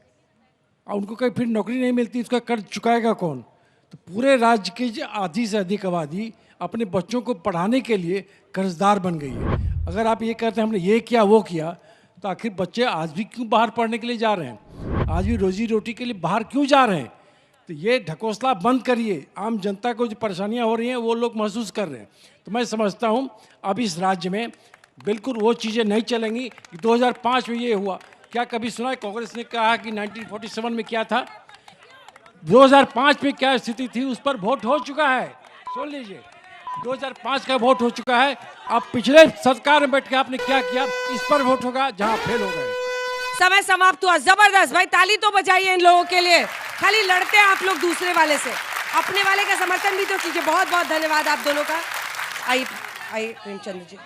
और उनको कहीं फिर नौकरी नहीं मिलती, उसका कर्ज चुकाएगा कौन? तो पूरे राज्य की आधी से अधिक आबादी अपने बच्चों को पढ़ाने के लिए कर्जदार बन गई है। अगर आप ये कहते हैं हमने ये किया वो किया, तो आखिर बच्चे आज भी क्यों बाहर पढ़ने के लिए जा रहे हैं? आज भी रोजी रोटी के लिए बाहर क्यों जा रहे हैं? तो ये ढकोसला बंद करिए। आम जनता को जो परेशानियां हो रही हैं वो लोग महसूस कर रहे हैं। तो मैं समझता हूं अब इस राज्य में बिल्कुल वो चीज़ें नहीं चलेंगी कि 2005 में ये हुआ। क्या कभी सुना है कांग्रेस ने कहा कि 1947 में क्या था? 2005 में क्या स्थिति थी उस पर वोट हो चुका है। सुन लीजिए, 2005 का वोट हो चुका है। अब पिछले सरकार में बैठ के आपने क्या किया, इस पर वोट होगा जहां फेल हो गए। समय समाप्त हुआ। जबरदस्त भाई, ताली तो बजाइए इन लोगों के लिए। खाली लड़ते हैं आप लोग दूसरे वाले से, अपने वाले का समर्थन भी तो कीजिए। बहुत बहुत धन्यवाद आप दोनों का। आइए प्रेमचंद्र जी,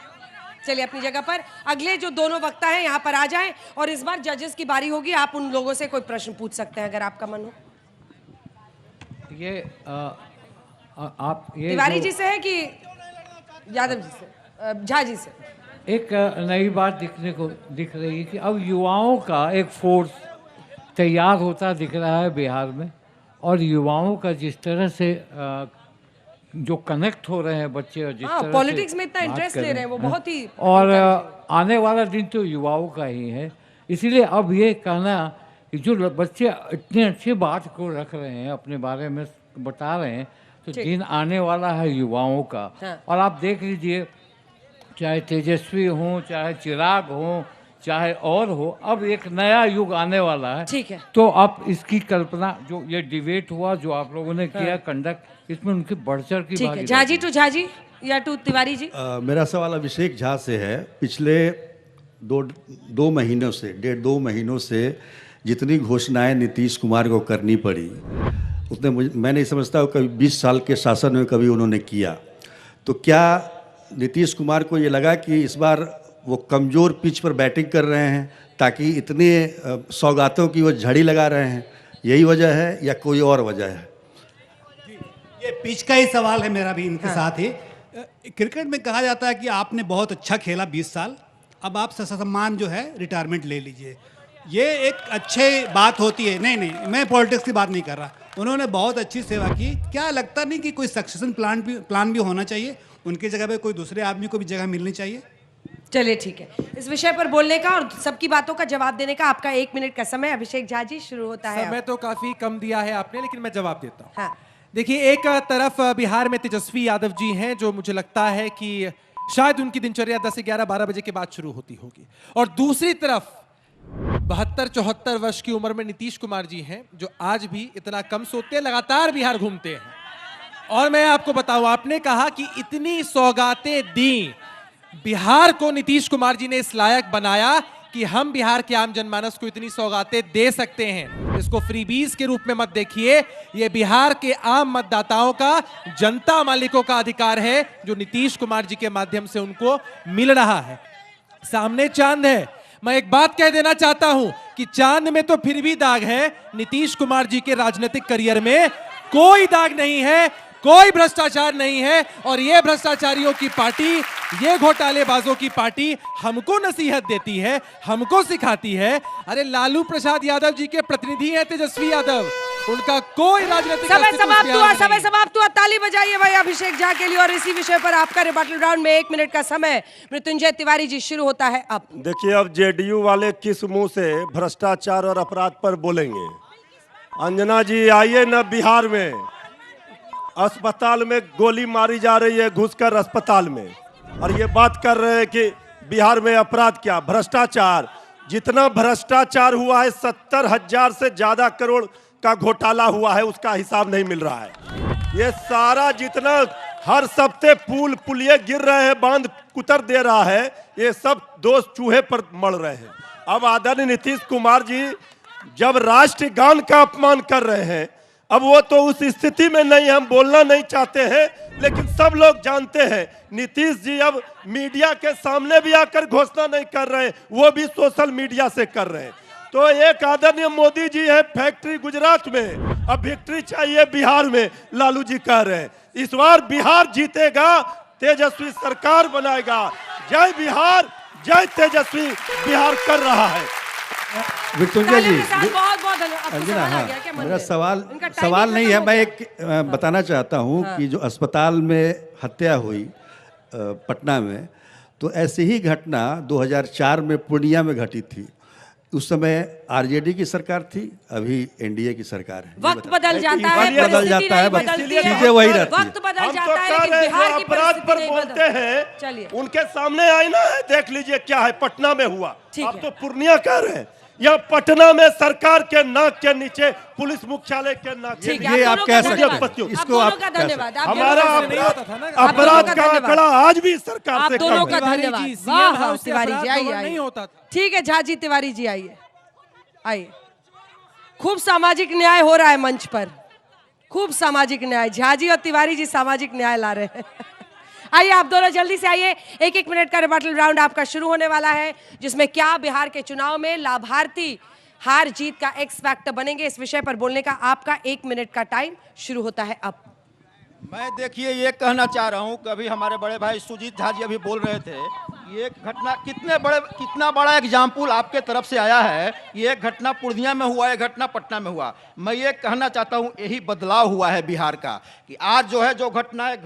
चलिए अपनी जगह पर। अगले जो दोनों वक्ता हैं यहाँ पर आ जाएं और इस बार जजेस की बारी होगी। आप उन लोगों से कोई प्रश्न पूछ सकते हैं अगर आपका मन हो। ये आप ये तिवारी जी से है कि यादव जी से, झा जी से? एक नई बात दिख रही है कि अब युवाओं का एक फोर्स तैयार होता दिख रहा है बिहार में, और युवाओं का जिस तरह से जो कनेक्ट हो रहे हैं बच्चे, और जिस तरह पॉलिटिक्स से में इतना बात इंटरेस्ट कर ले रहे हैं वो बहुत ही, और आने वाला दिन तो युवाओं का ही है। इसीलिए अब ये कहना कि जो बच्चे इतने अच्छे बात को रख रहे हैं, अपने बारे में बता रहे हैं, तो दिन आने वाला है युवाओं का। हाँ। और आप देख लीजिए, चाहे तेजस्वी हों, चाहे चिराग हों, चाहे और हो, अब एक नया युग आने वाला है। ठीक है। तो आप इसकी कल्पना, जो ये डिबेट हुआ जो आप लोगों ने किया कंडक्ट, इसमें उनकी बढ़चढ़ की ठीक है। झाजी टू झाजी या टू तिवारी जी? मेरा सवाल अभिषेक झा से है। पिछले दो महीनों से, 1.5-2 महीनों से जितनी घोषणाएं नीतीश कुमार को करनी पड़ी, उतने मैं नहीं समझता हूँ कभी 20 साल के शासन में कभी उन्होंने किया। तो क्या नीतीश कुमार को ये लगा कि इस बार वो कमज़ोर पिच पर बैटिंग कर रहे हैं, ताकि इतने सौगातों की वो झड़ी लगा रहे हैं, यही वजह है या कोई और वजह है? ये पिच का ही सवाल है मेरा भी इनके साथ ही। क्रिकेट में कहा जाता है कि आपने बहुत अच्छा खेला 20 साल, अब आप ससम्मान जो है रिटायरमेंट ले लीजिए। ये एक अच्छी बात होती है। नहीं, मैं पॉलिटिक्स की बात नहीं कर रहा। उन्होंने बहुत अच्छी सेवा की। क्या लगता नहीं कि कोई सक्सेशन प्लान भी होना चाहिए? उनकी जगह पे कोई दूसरे आदमी को भी जगह मिलनी चाहिए। चलिए ठीक है, इस विषय पर बोलने का और सबकी बातों का जवाब देने का आपका 1 मिनट का समय। अभिषेक झा जी शुरू होता है। समय तो काफी कम दिया है आपने, लेकिन मैं जवाब देता हूँ। हाँ। देखिए, एक तरफ बिहार में तेजस्वी यादव जी हैं, जो मुझे लगता है कि शायद उनकी दिनचर्या 10 से 11, 12 बजे के बाद शुरू होती होगी, और दूसरी तरफ 72-74 वर्ष की उम्र में नीतीश कुमार जी हैं, जो आज भी इतना कम सोते हैं, लगातार बिहार घूमते हैं। और मैं आपको बताऊं, आपने कहा कि इतनी सौगातें दी, बिहार को नीतीश कुमार जी ने इस लायक बनाया कि हम बिहार के आम जनमानस को इतनी सौगातें दे सकते हैं। इसको फ्रीबीज के रूप में मत देखिए, ये बिहार के आम मतदाताओं का, जनता मालिकों का अधिकार है, जो नीतीश कुमार जी के माध्यम से उनको मिल रहा है। सामने चांद है। मैं एक बात कह देना चाहता हूं कि चांद में तो फिर भी दाग है, नीतीश कुमार जी के राजनीतिक करियर में कोई दाग नहीं है, कोई भ्रष्टाचार नहीं है। और ये भ्रष्टाचारियों की पार्टी, ये घोटालेबाजों की पार्टी हमको नसीहत देती है, हमको सिखाती है। अरे लालू प्रसाद यादव जी के प्रतिनिधि हैं तेजस्वी यादव, उनका कोई राजनीतिक समय समाप्त हुआ। ताली बजाइए भाई अभिषेक झा के लिए। और इसी विषय पर आपका रिबटल राउंड में 1 मिनट का समय। मृत्युंजय तिवारी जी शुरू होता है अब। देखिए, अब जेडीयू वाले किस मुंह से भ्रष्टाचार और अपराध पर बोलेंगे? अंजना जी आइए न बिहार में, अस्पताल में गोली मारी जा रही है घुसकर अस्पताल में, और ये बात कर रहे हैं कि बिहार में अपराध क्या, भ्रष्टाचार। जितना भ्रष्टाचार हुआ है, 70,000 से ज्यादा करोड़ का घोटाला हुआ है, उसका हिसाब नहीं मिल रहा है। ये सारा जितना हर सप्ते पुलिये गिर रहे हैं, बांध कुतर दे रहा है, ये सब दोष चूहे पर मर रहे हैं। अब आदरणीय नीतीश कुमार जी जब राष्ट्रगान का अपमान कर रहे हैं, अब वो तो उस स्थिति में नहीं, हम बोलना नहीं चाहते हैं, लेकिन सब लोग जानते हैं नीतीश जी अब मीडिया के सामने भी आकर घोषणा नहीं कर रहे हैं, वो भी सोशल मीडिया से कर रहे हैं। तो एक आदरणीय मोदी जी है फैक्ट्री गुजरात में, अब विक्ट्री चाहिए बिहार में, लालू जी कह रहे हैं। इस बार बिहार जीतेगा, तेजस्वी सरकार बनाएगा। जय बिहार, जय तेजस्वी, बिहार कर रहा है। मृत्युंजय जी, बहुत अंजना, हाँ, मेरा सवाल नहीं है। मैं एक बताना चाहता हूँ कि जो अस्पताल में हत्या हुई पटना में, तो ऐसी ही घटना 2004 में पूर्णिया में घटी थी। उस समय आरजेडी की सरकार थी, अभी एनडीए की सरकार है। वक्त बदल जाता है, चीजें वही रहती है। वक्त बदल जाता है, लेकिन बिहार की अपराध पर परिस्थिति बोलते हैं, चलिए उनके सामने आईना है, देख लीजिए क्या है पटना में हुआ। आप तो पूर्णिया कह रहे हैं, यहाँ पटना में सरकार के नाक के नीचे पुलिस मुख्यालय के नाक के नीचे। ये आप कह सकते हैं, इसको आप धन्यवाद। हमारा अपराध का आंकड़ा आज भी सरकार आप से दोनों कम का है। धन्यवाद। वाह तिवारी जी, आइए। ठीक है झा जी, तिवारी जी आइए, आइए। खूब सामाजिक न्याय हो रहा है मंच पर, खूब सामाजिक न्याय। झा जी और तिवारी जी सामाजिक न्याय ला रहे हैं। आइए आप दोनों जल्दी से आइए। 1-1 मिनट का रिबटल राउंड आपका शुरू होने वाला है, जिसमें क्या बिहार के चुनाव में लाभार्थी हार जीत का एक्स फैक्टर बनेंगे। इस विषय पर बोलने का आपका 1 मिनट का टाइम शुरू होता है अब। मैं देखिए ये कहना चाह रहा हूं कि अभी हमारे बड़े भाई सुजीत झा जी अभी बोल रहे थे, ये घटना कितना बड़ा एग्जाम्पल आपके तरफ से आया है। ये घटना पूर्णिया में हुआ, ये घटना पटना में हुआ। मैं ये कहना चाहता हूं यही बदलाव हुआ है बिहार का कि आज जो है जो घटनाएं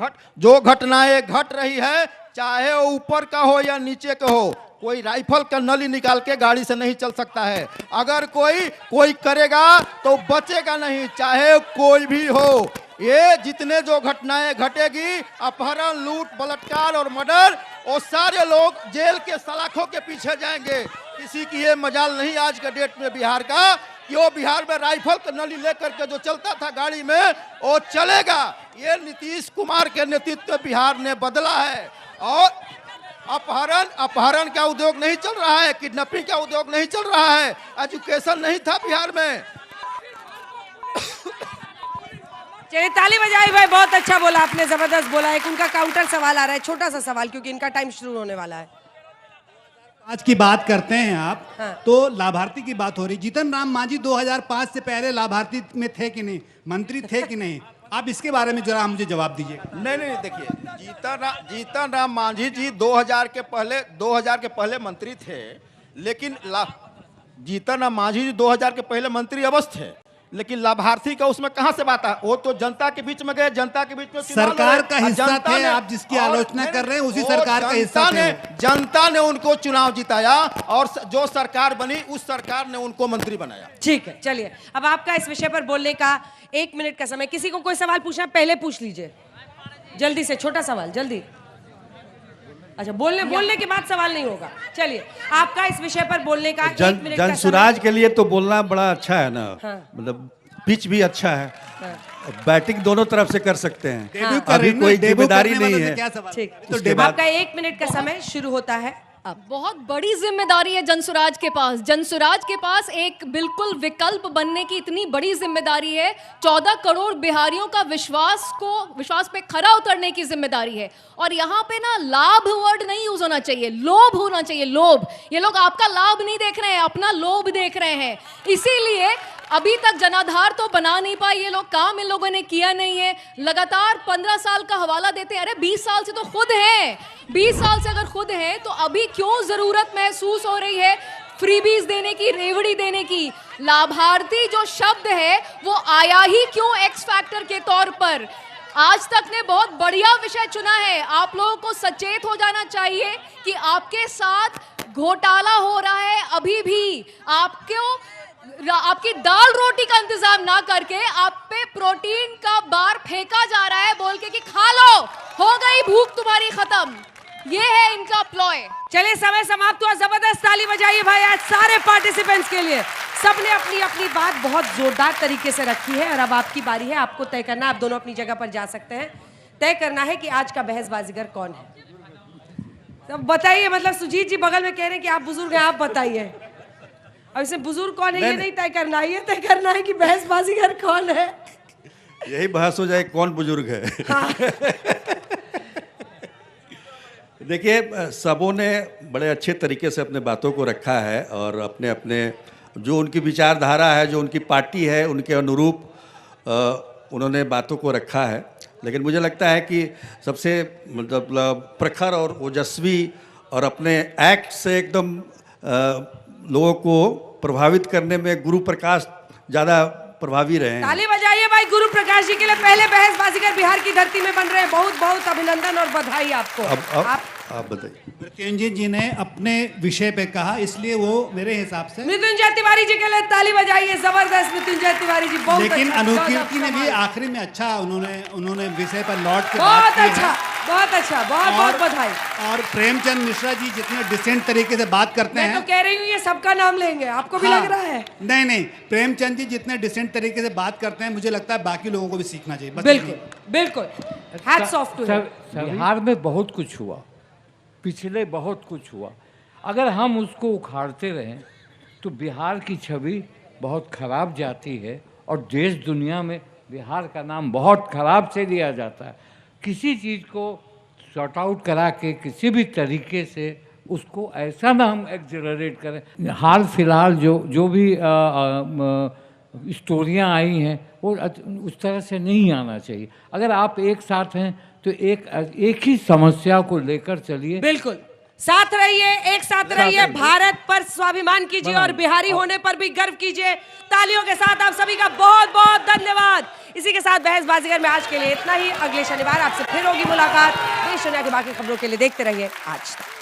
घट रही है, चाहे वो ऊपर का हो या नीचे का हो, कोई राइफल का नली निकाल के गाड़ी से नहीं चल सकता है। अगर कोई करेगा तो बचेगा नहीं, चाहे कोई भी हो। ये जितने जो घटनाएं घटेगी, अपहरण, लूट, बलात्कार और मर्डर, वो सारे लोग जेल के सलाखों के पीछे जाएंगे। किसी की ये मजाल नहीं आज के डेट में बिहार का कि वो बिहार में राइफल का नली लेकर के जो चलता था गाड़ी में वो चलेगा। ये नीतीश कुमार के नेतृत्व में बिहार ने बदला है। और अपहरण का उद्योग नहीं चल रहा है, किडनैपिंग का उद्योग नहीं चल रहा है, एजुकेशन नहीं था बिहार में। चलिए ताली बजाई भाई, बहुत अच्छा बोला आपने, जबरदस्त बोला। एक उनका काउंटर सवाल आ रहा है, छोटा सा सवाल, क्योंकि इनका टाइम शुरू होने वाला है। आज की बात करते हैं आप। हाँ। तो लाभार्थी की बात हो रही। जीतन राम मांझी 2005 से पहले लाभार्थी में थे कि नहीं, मंत्री थे कि नहीं? आप इसके बारे में जरा मुझे जवाब दीजिए। नहीं देखिए, जीतन राम मांझी जी 2000 के पहले मंत्री थे, लेकिन जीतन राम मांझी जी 2000 के पहले मंत्री अवश्य थे, लेकिन लाभार्थी का उसमें कहां से बात है? वो तो जनता के बीच में गए, जनता के बीच में सरकार का हिस्सा थे। आप जिसकी आलोचना कर रहे हैं उसी सरकार का हिस्सा थे। जनता ने उनको चुनाव जिताया और जो सरकार बनी उस सरकार ने उनको मंत्री बनाया। ठीक है, चलिए अब आपका इस विषय पर बोलने का 1 मिनट का समय। किसी को कोई सवाल पूछना पहले पूछ लीजिए, जल्दी से, छोटा सवाल जल्दी। अच्छा, बोलने के बाद सवाल नहीं होगा। चलिए आपका इस विषय पर बोलने का 1 मिनट का समय। जनसुराज के लिए तो बोलना बड़ा अच्छा है ना। हाँ। मतलब पिच भी अच्छा है। हाँ। बैटिंग दोनों तरफ से कर सकते हैं। हाँ। अभी कोई जिम्मेदारी नहीं है। ठीक, उसके बाद आपका 1 मिनट का समय शुरू होता है अब। बहुत बड़ी जिम्मेदारी है जनसुराज के पास। जनसुराज के पास एक बिल्कुल विकल्प बनने की इतनी बड़ी जिम्मेदारी है। 14 करोड़ बिहारियों का विश्वास पे खरा उतरने की जिम्मेदारी है। और यहाँ पे ना लाभ वर्ड नहीं यूज होना चाहिए, लोभ होना चाहिए, लोभ। ये लोग आपका लाभ नहीं देख रहे हैं, अपना लोभ देख रहे हैं। इसीलिए अभी तक जनाधार तो बना नहीं पाए ये लोग, काम इन लोगों ने किया नहीं है। लगातार 15 साल का हवाला देते हैं। अरे 20 साल से तो खुद हैं। 20 साल से अगर खुद हैं तो अभी क्यों जरूरत महसूस हो रही है फ्रीबीज देने की, रेवड़ी देने की? लाभार्थी जो शब्द है वो आया ही क्यों एक्स फैक्टर के तौर पर? आज तक ने बहुत बढ़िया विषय चुना है। आप लोगों को सचेत हो जाना चाहिए कि आपके साथ घोटाला हो रहा है। अभी भी आपकी दाल रोटी का इंतजाम ना करके आप पे प्रोटीन का बार फेंका जा रहा है, बोल के कि खा लो, हो गई भूख तुम्हारी खत्म। ये है इनका प्लॉय। चलिए समय समाप्त हुआ। जबरदस्त ताली बजाइए भाई आज सारे पार्टिसिपेंट्स के लिए। सबने अपनी अपनी बात बहुत जोरदार तरीके से रखी है और अब आपकी बारी है। आपको तय करना, आप दोनों अपनी जगह पर जा सकते हैं। तय करना है कि आज का बहसबाजीगर कौन है। तो बताइए, मतलब सुजीत जी बगल में कह रहे हैं कि आप बुजुर्ग हैं, आप बताइए। अब इसमें बुजुर्ग कौन है ये नहीं तय करना है, ये तय करना है कि बहसबाजीगर कौन है। यही बहस हो जाए कौन बुजुर्ग है। हाँ। देखिए, सबों ने बड़े अच्छे तरीके से अपने बातों को रखा है और अपने अपने जो उनकी विचारधारा है, जो उनकी पार्टी है, उनके अनुरूप उन्होंने बातों को रखा है। लेकिन मुझे लगता है कि सबसे मतलब प्रखर और ओजस्वी और अपने एक्ट से एकदम लोगों को प्रभावित करने में गुरु प्रकाश ज़्यादा प्रभावी रहे हैं। ताली बजाइए भाई गुरु प्रकाश जी के लिए। पहले बहसबाजीगर बिहार की धरती में बन रहे हैं। बहुत बहुत अभिनंदन और बधाई आपको। आप बताइए। मृत्युंजय जी ने अपने विषय पे कहा, इसलिए वो मेरे हिसाब से मृत्युंजय तिवारी जी के लिए ताली बजाइए। जबरदस्त मृत्युंजय तिवारी जी, बहुत लेकिन अच्छा, अनुकीर्ति ने भी आखिरी में अच्छा उन्होंने विषय पर लौट के बहुत बात की अच्छा, बहुत अच्छा, बहुत बहुत बधाई। और प्रेमचंद मिश्रा जी जितने डिसेंट तरीके से बात करते हैं, मैं तो कह रही हूँ ये सबका नाम लेंगे, आपको भी हाँ, लग रहा है? नहीं, प्रेमचंद जी जितने डिसेंट तरीके से बात करते हैं, मुझे लगता है बाकी लोगों को भी सीखना चाहिए। बिल्कुल बिल्कुल, hats off to him. Bihar में बहुत कुछ हुआ, पिछले बहुत कुछ हुआ। अगर हम उसको उखाड़ते रहें तो बिहार की छवि बहुत खराब जाती है और देश दुनिया में बिहार का नाम बहुत खराब से लिया जाता है। किसी चीज़ को सॉर्ट आउट करा के किसी भी तरीके से उसको ऐसा ना हम एक्सेलरेट करें। हाल फिलहाल जो भी स्टोरियां आई हैं वो उस तरह से नहीं आना चाहिए। अगर आप एक साथ हैं तो एक ही समस्या को लेकर चलिए। बिल्कुल साथ रहिए, एक साथ रहिए, भारत पर स्वाभिमान कीजिए और बिहारी होने पर भी गर्व कीजिए। तालियों के साथ आप सभी का बहुत बहुत धन्यवाद। इसी के साथ बहस बाजीगर में आज के लिए इतना ही। अगले शनिवार आपसे फिर होगी मुलाकात। देश दुनिया की बाकी खबरों के लिए देखते रहिए आज तक।